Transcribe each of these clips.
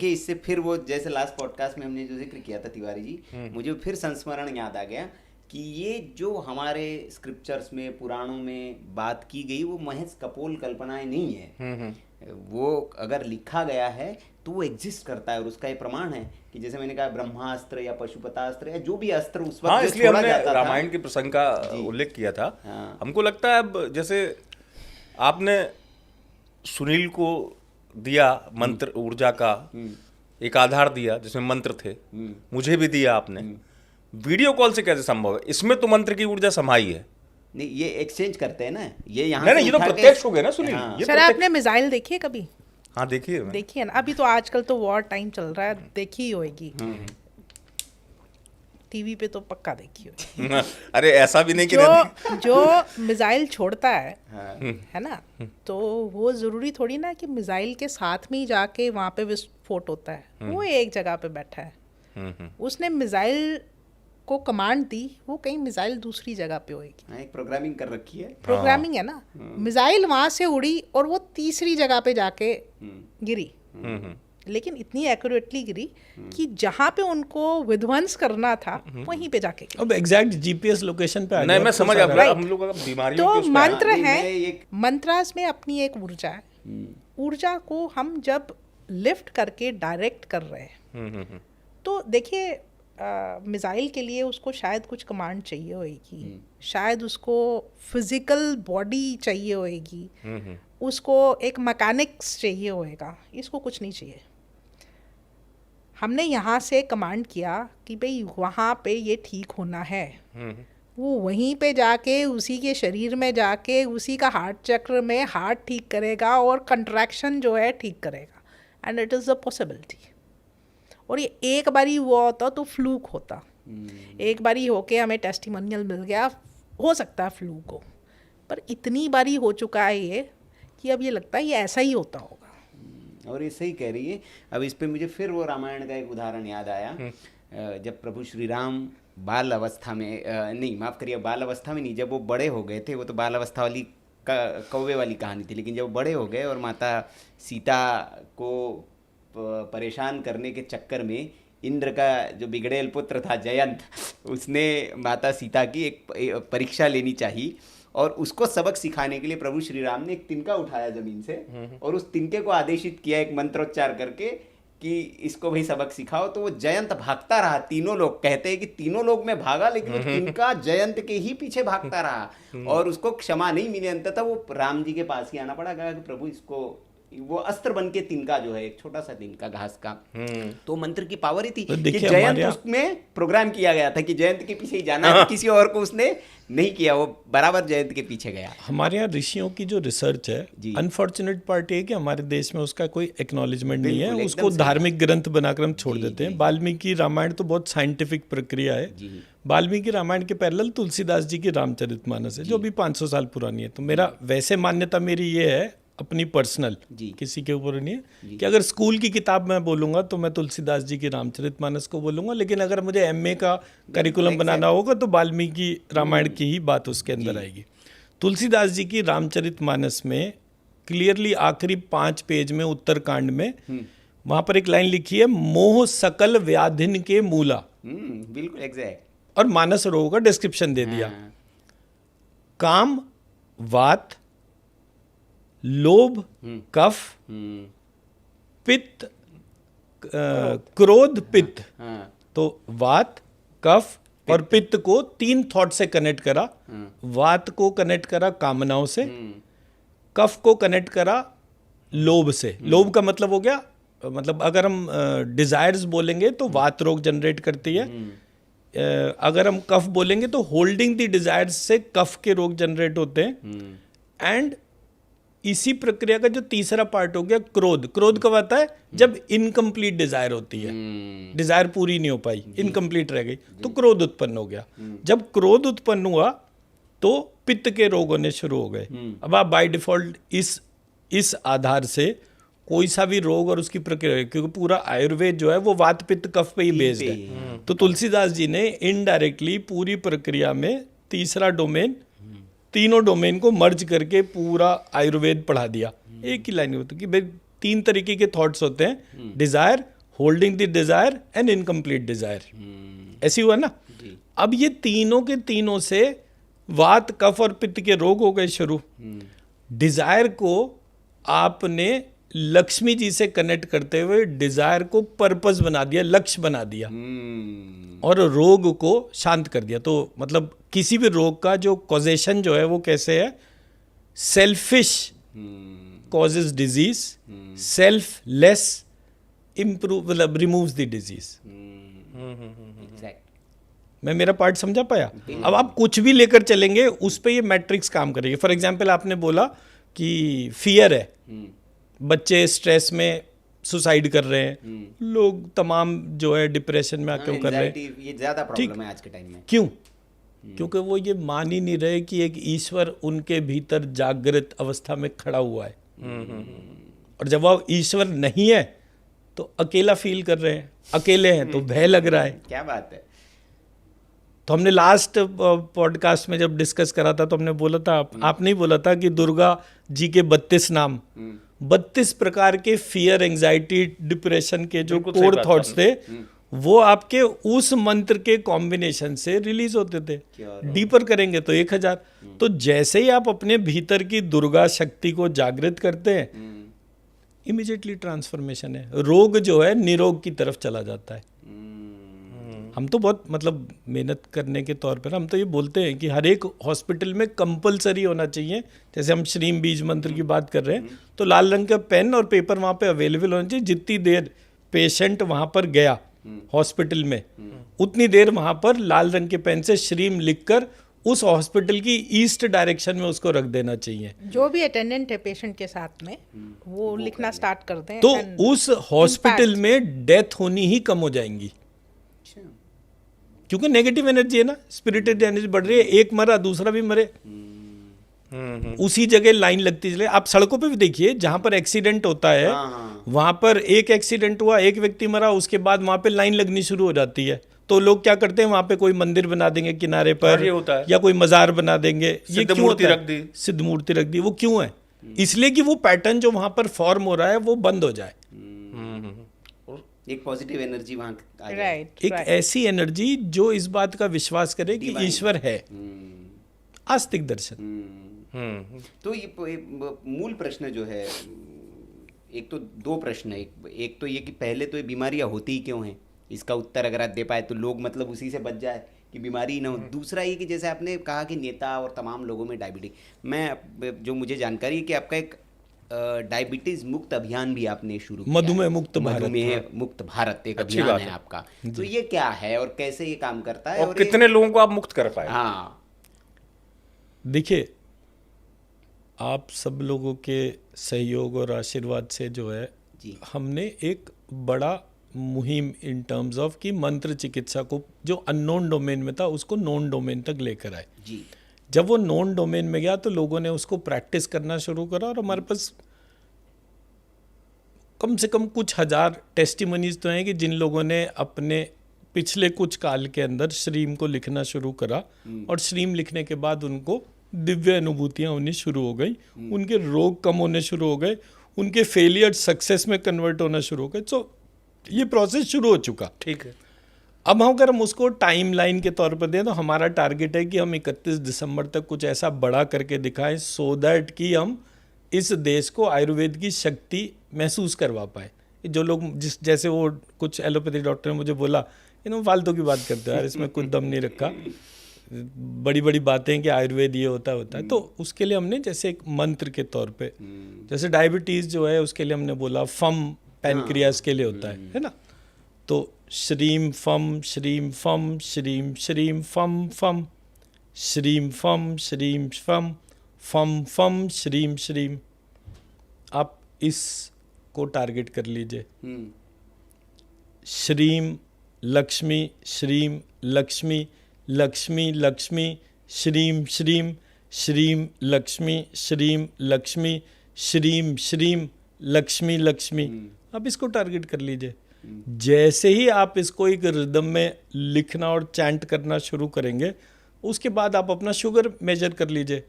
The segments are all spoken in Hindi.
कि इससे फिर वो जैसे लास्ट पॉडकास्ट में हमने जो जिक्र किया था तिवारी जी, मुझे फिर संस्मरण याद आ गया कि ये जो हमारे स्क्रिप्चर्स में पुराणों में बात की गई वो महज कपोल कल्पनाएं नहीं है। वो अगर लिखा गया है तो वो एग्जिस्ट करता है और उसका ये प्रमाण है कि जैसे मैंने कहा ब्रह्मास्त्र या पशुपतास्त्र या जो भी अस्त्र उस वक्त इसलिए छोड़ा हमने जाता था, रामायण के प्रसंग का उल्लेख किया था। हमको लगता है अब जैसे आपने सुनील को दिया मंत्र ऊर्जा का एक आधार दिया जिसमें मंत्र थे, मुझे भी दिया आपने, वीडियो कॉल से कैसे संभव है? इसमें तो मंत्र की ऊर्जा समाई है। नहीं ये एक्सचेंज करते हैं ना, ये यहाँ नहीं, ये तो प्रत्यक्ष हो गया ना सुनील। ये सर आपने मिसाइल देखी है कभी? हाँ देखिए देखिए ना, अभी तो आजकल तो वॉर टाइम चल रहा है, देखी ही होगी, टीवी पे तो पक्का देखी होगी। अरे ऐसा भी नहीं कि जो मिसाइल छोड़ता है ना, तो वो जरूरी थोड़ी ना कि मिसाइल के साथ में ही जाके वहां पे विस्फोट होता है। वो एक जगह पे बैठा है, उसने मिसाइल को कमांड दी, वो कहीं मिसाइल दूसरी जगह पे होगी। एक प्रोग्रामिंग कर रखी है, प्रोग्रामिंग है ना। मिसाइल वहां से उड़ी और वो तीसरी जगह पे जाके गिरी, लेकिन इतनी एक्यूरेटली गिरी कि जहां पे उनको विध्वंस करना था वहीं पे जाके गिरी। अब एग्जैक्ट जीपीएस लोकेशन पे आ नहीं, गया। मैं समझ गया। हम लोग बीमारियों तो के उस पे मंत्र नहीं, है, मैं एक- मंत्रास में अपनी एक ऊर्जा है। ऊर्जा को हम जब लिफ्ट करके डायरेक्ट कर रहे हैं, तो देखिए मिसाइल के लिए उसको शायद कुछ कमांड चाहिए होगी, शायद उसको फिजिकल बॉडी चाहिए होगी, उसको एक मैकेनिक्स चाहिए होएगा, इसको कुछ नहीं चाहिए। हमने यहाँ से कमांड किया कि भाई वहाँ पे ये ठीक होना है, वो वहीं पे जाके उसी के शरीर में जाके उसी का हार्ट चक्र में हार्ट ठीक करेगा और कंट्रैक्शन जो है ठीक करेगा, and it is a possibility. और ये एक बारी हुआ होता तो फ्लूक होता, एक बारी होके हमें टेस्टिमोनियल मिल गया, हो सकता है फ्लूक हो, पर इतनी बारी हो चुका है ये कि अब ये लगता है ये ऐसा ही होता होगा। और ये सही कह रही है। अब इस पे मुझे फिर वो रामायण का एक उदाहरण याद आया, जब प्रभु श्री राम बाल अवस्था में, नहीं माफ़ करिए, बाल अवस्था में नहीं, जब वो बड़े हो गए थे, वो तो बाल अवस्था वाली कौवे वाली कहानी थी, लेकिन जब वो बड़े हो गए और माता सीता को परेशान करने के चक्कर में इंद्र का जो बिगड़ेल पुत्र था जयंत, उसने माता सीता की एक परीक्षा लेनी चाहिए और उसको सबक सिखाने के लिए प्रभु श्री राम ने एक तिनका उठाया जमीन से और उस तिनके को आदेशित किया एक मंत्रोच्चार करके कि इसको भाई सबक सिखाओ। तो वो जयंत भागता रहा, तीनों लोग कहते हैं कि तीनों लोग में भागा, लेकिन वो तिनका जयंत के ही पीछे भागता रहा और उसको क्षमा नहीं मिली। अंततः वो राम जी के पास ही आना पड़ा, कहा कि प्रभु इसको, वो अस्त्र बन के तिनका जो है, एक छोटा सा तिनका घास का, तो मंत्र की पावर ही थी कि जयंत उसमें प्रोग्राम किया गया था कि जयंत के पीछे ही जाना है, किसी और को उसने नहीं किया, वो बराबर जयंत के पीछे गया। हमारे यहाँ ऋषियों की जो रिसर्च है, अनफॉर्चुनेट पार्ट है कि हमारे देश में उसका कोई एक्नॉलेजमेंट नहीं है, उसको धार्मिक ग्रंथ बनाकर हम छोड़ देते हैं। वाल्मीकि रामायण तो बहुत साइंटिफिक प्रक्रिया है। वाल्मीकि रामायण के पैरेलल तुलसीदास जी की रामचरितमानस है जो भी 500 साल पुरानी है। तो मेरा वैसे मान्यता मेरी ये है, अपनी पर्सनल, किसी के ऊपर नहीं है, कि अगर स्कूल की किताब मैं बोलूंगा तो मैं तुलसीदास जी की रामचरितमानस को बोलूंगा, लेकिन अगर मुझे एमए का करिकुलम बनाना होगा तो वाल्मीकि रामायण की ही बात उसके अंदर आएगी। तुलसीदास जी की रामचरितमानस में क्लियरली आखिरी 5 पेज में उत्तरकांड में वहां पर एक लाइन लिखी है, मोह सकल व्याधिन के मूला। बिल्कुल एग्जैक्ट। और मानस रोग का डिस्क्रिप्शन दे दिया, काम वात, लोभ कफ, पित्त, क्रोध पित्त। तो वात, कफ और पित्त को 3 थॉट से कनेक्ट करा। वात को कनेक्ट करा कामनाओं से, कफ को कनेक्ट करा लोभ से। लोभ का मतलब हो गया, मतलब अगर हम डिजायर्स बोलेंगे तो वात रोग जनरेट करती है, अगर हम कफ बोलेंगे तो होल्डिंग द डिजायर्स से कफ के रोग जनरेट होते हैं। एंड इसी प्रक्रिया का जो तीसरा पार्ट हो गया क्रोध। क्रोध कब आता है? जब इनकम्प्लीट डिजायर होती है, डिजायर पूरी नहीं हो पाई, इनकम्प्लीट रह गई, तो क्रोध उत्पन्न हो गया। जब क्रोध उत्पन्न हुआ तो पित्त के रोग होने शुरू हो गए। अब आप बाय डिफॉल्ट इस आधार से कोई सा भी रोग और उसकी प्रक्रिया, क्योंकि पूरा आयुर्वेद जो है वो वात पित्त कफ पे ही बेस्ड है, तो तुलसीदास जी ने इनडायरेक्टली पूरी प्रक्रिया में तीसरा डोमेन, तीनों डोमेन को मर्ज करके पूरा आयुर्वेद पढ़ा दिया एक ही लाइन में। तो कि भाई तीन तरीके के थॉट्स होते हैं, desire, holding the desire and incomplete desire. ऐसी हुआ ना। अब ये तीनों के तीनों से वात, कफ और पित्त के रोग हो गए शुरू। डिजायर को आपने लक्ष्मी जी से कनेक्ट करते हुए डिजायर को पर्पस बना दिया, लक्ष्य बना दिया, और रोग को शांत कर दिया। तो मतलब किसी भी रोग का जो कॉजेशन जो है वो कैसे है, selfish causes disease, selfless improve, मतलब रिमूव्स द डिजीज। मैं मेरा पार्ट समझा पाया? अब आप कुछ भी लेकर चलेंगे उस पे ये मैट्रिक्स काम करेगी। फॉर एग्जाम्पल आपने बोला कि फियर है, बच्चे स्ट्रेस में सुसाइड कर रहे हैं, लोग तमाम जो है डिप्रेशन में आके कर रहे हैं, ये ज्यादा प्रॉब्लम है आज के टाइम में। क्यों? क्योंकि वो ये मान ही नहीं रहे कि एक ईश्वर उनके भीतर जागृत अवस्था में खड़ा हुआ है, और जब वो ईश्वर नहीं है तो अकेला फील कर रहे हैं, अकेले हैं तो भय लग रहा है। क्या बात है। तो हमने लास्ट पॉडकास्ट में जब डिस्कस करा था तो हमने बोला था, आपने ही बोला था कि दुर्गा जी के 32 नाम, 32 प्रकार के फियर, एंजाइटी, डिप्रेशन के जो कोर थॉट्स थे वो आपके उस मंत्र के कॉम्बिनेशन से रिलीज होते थे। डीपर करेंगे तो 1000। तो जैसे ही आप अपने भीतर की दुर्गा शक्ति को जागृत करते हैं, इमीडिएटली ट्रांसफॉर्मेशन है, रोग जो है निरोग की तरफ चला जाता है। हम तो बहुत मतलब मेहनत करने के तौर पर हम तो ये बोलते हैं कि हर एक हॉस्पिटल में कंपलसरी होना चाहिए, जैसे हम श्रीम बीज मंत्र की बात कर रहे हैं तो लाल रंग का पेन और पेपर वहाँ पे अवेलेबल होना चाहिए। जितनी देर पेशेंट वहाँ पर गया हॉस्पिटल में, उतनी देर वहाँ पर लाल रंग के पेन से श्रीम लिखकर उस हॉस्पिटल की ईस्ट डायरेक्शन में उसको रख देना चाहिए। जो भी अटेंडेंट है पेशेंट के साथ में वो लिखना स्टार्ट कर दें, तो उस हॉस्पिटल में डेथ होनी ही कम हो जाएंगी, क्योंकि नेगेटिव एनर्जी है ना, स्पिरिटेड एनर्जी बढ़ रही है। एक मरा दूसरा भी मरे, उसी जगह लाइन लगती चले। आप सड़कों पे भी देखिए जहां पर एक्सीडेंट होता है, वहां पर एक एक्सीडेंट हुआ, एक व्यक्ति मरा, उसके बाद वहां पे लाइन लगनी शुरू हो जाती है। तो लोग क्या करते हैं, वहां पे कोई मंदिर बना देंगे किनारे पर, या कोई मजार बना देंगे, ये क्यों होता है? सिद्ध मूर्ति रख दी। वो क्यों है? इसलिए कि वो पैटर्न जो वहां पर फॉर्म हो रहा है वो बंद हो जाए, एक पॉजिटिव एनर्जी वहां आ जाए। राइट, एक ऐसी एनर्जी जो इस बात का विश्वास करे कि ईश्वर है, आस्तिक दर्शन। तो ये मूल प्रश्न जो है, एक तो दो प्रश्न है। एक तो ये कि पहले तो ये बीमारियां होती ही क्यों हैं, इसका उत्तर अगर आप दे पाए तो लोग मतलब उसी से बच जाए कि बीमारी ही ना हो। दूसरा ये कि जैसे आपने कहा कि नेता और तमाम लोगों में डायबिटीज, मैं जो मुझे जानकारी है कि आपका एक डायबिटीज मुक्त अभियान भी आपने शुरू किया, मधुमेह मुक्त भारत, मधुमेह मुक्त भारत एक अभियान है आपका। तो ये क्या है और कैसे ये काम करता है, और कितने लोगों को आप मुक्त कर पाए? हाँ, देखिए, आप सब लोगों के सहयोग और आशीर्वाद से जो है हमने एक बड़ा मुहिम इन टर्म्स ऑफ कि मंत्र चिकित्सा को जो अननोन डोमेन में था उसको नोन डोमेन तक लेकर आए जी। जब वो नोन डोमेन में गया तो लोगों ने उसको प्रैक्टिस करना शुरू करा, और हमारे पास कम से कम कुछ हजार टेस्टिमनीज तो हैं कि जिन लोगों ने अपने पिछले कुछ काल के अंदर श्रीम को लिखना शुरू करा, और श्रीम लिखने के बाद उनको दिव्य अनुभूतियां होनी शुरू हो गई, उनके रोग कम होने शुरू हो गए, उनके फेलियर सक्सेस में कन्वर्ट होना शुरू हो गए। तो ये प्रोसेस शुरू हो चुका। ठीक है। अब अगर हम उसको टाइम लाइन के तौर पर दें तो हमारा टारगेट है कि हम 31 दिसंबर तक कुछ ऐसा बड़ा करके दिखाएं, सो दैट कि हम इस देश को आयुर्वेद की शक्ति महसूस करवा पाए। जो लोग जैसे वो कुछ एलोपैथी डॉक्टर ने मुझे बोला, फालतू की बात करते हो यार, इसमें कुछ दम नहीं रखा, बड़ी बड़ी बातें कि आयुर्वेद ये होता है। तो उसके लिए हमने जैसे एक मंत्र के तौर पे, जैसे डायबिटीज़ जो है उसके लिए हमने बोला फम पैनक्रियास के लिए होता है ना। तो श्रीम फम श्रीम फम श्रीम श्रीम फम फम श्रीम फम श्रीम फम फम फम श्रीम श्रीम। आप इसको टारगेट कर लीजिए। श्रीम लक्ष्मी, श्रीम लक्ष्मी, लक्ष्मी लक्ष्मी, श्रीम श्रीम, श्रीम लक्ष्मी, श्रीम लक्ष्मी, श्रीम श्रीम, लक्ष्मी लक्ष्मी। आप इसको टारगेट कर लीजिए। जैसे ही आप इसको एक रिदम में लिखना और चैंट करना शुरू करेंगे, उसके बाद आप अपना शुगर मेजर कर लीजिए।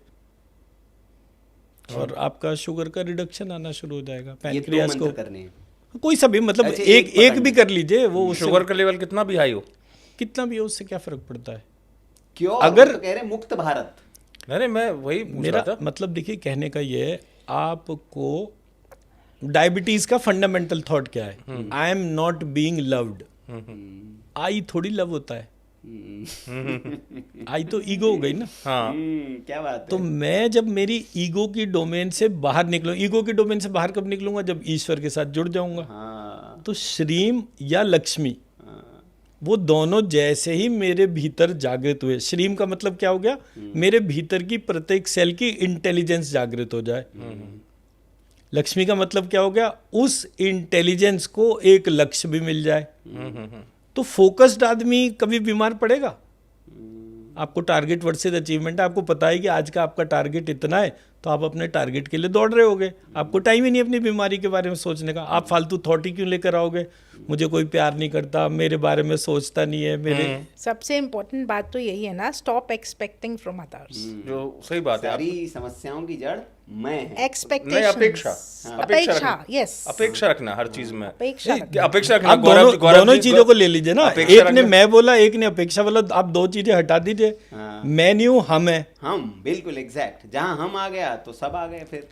और आपका शुगर का रिडक्शन आना शुरू हो जाएगा। ये 2 पैनक्रियास को मंत्र करने हैं। कोई सा भी मतलब अच्छा, एक भी कर लीजिए, वो उससे शुगर का लेवल कितना भी हाई हो, कितना भी हो उससे क्या फर्क पड़ता है। क्यों अगर- वो तो कह रहे हैं मुक्त भारत। नहीं मैं वही पूछ मेरा रहा था। मतलब देखिए कहने का ये है, आपको डायबिटीज का फंडामेंटल थॉट क्या है, I am not being loved. I थोड़ी लव होता है, आई तो ईगो हो गई ना। हाँ क्या बात तो है। मैं जब मेरी ईगो की डोमेन से बाहर निकलूं, ईगो की डोमेन से बाहर कब निकलूंगा, जब ईश्वर के साथ जुड़ जाऊंगा। हाँ तो श्रीम या लक्ष्मी, वो दोनों जैसे ही मेरे भीतर जागृत हुए, श्रीम का मतलब क्या हो गया, मेरे भीतर की प्रत्येक सेल की इंटेलिजेंस जागृत हो जाए। लक्ष्मी का मतलब क्या हो गया, उस इंटेलिजेंस को एक लक्ष्य भी मिल जाए। तो फोकस्ड आदमी कभी बीमार पड़ेगा। आपको टारगेट वर्सेस अचीवमेंट है, आपको पता है कि आज का आपका टारगेट इतना है, तो आप अपने टारगेट के लिए दौड़ रहे होगे। आपको टाइम ही नहीं अपनी बीमारी के बारे में सोचने का। आप फालतू थॉट ही क्यों लेकर आओगे, मुझे कोई प्यार नहीं करता, मेरे बारे में सोचता नहीं है, मेरे सबसे इम्पोर्टेंट बात तो यही है ना, स्टॉप एक्सपेक्टिंग फ्रॉम अदर्स। जो सही बात है। सारी समस्याओं की जड़ मैं है। नहीं, एक्सपेक्टेशंस, अपेक्षा अपेक्षा, यस, अपेक्षा रखना हर चीज में। अपेक्षा क्या अपेक्षा रखना, आप दोनों ही चीजों को ले लीजिए ना। अपेक्षा एक ने रखना- मैं बोला, एक ने अपेक्षा बोला, आप 2 चीजें हटा दीजिए। हाँ। मैं नहीं हूं, हम है। हम बिल्कुल एग्जैक्ट, जहां हम आ गया तो सब आ गए फिर।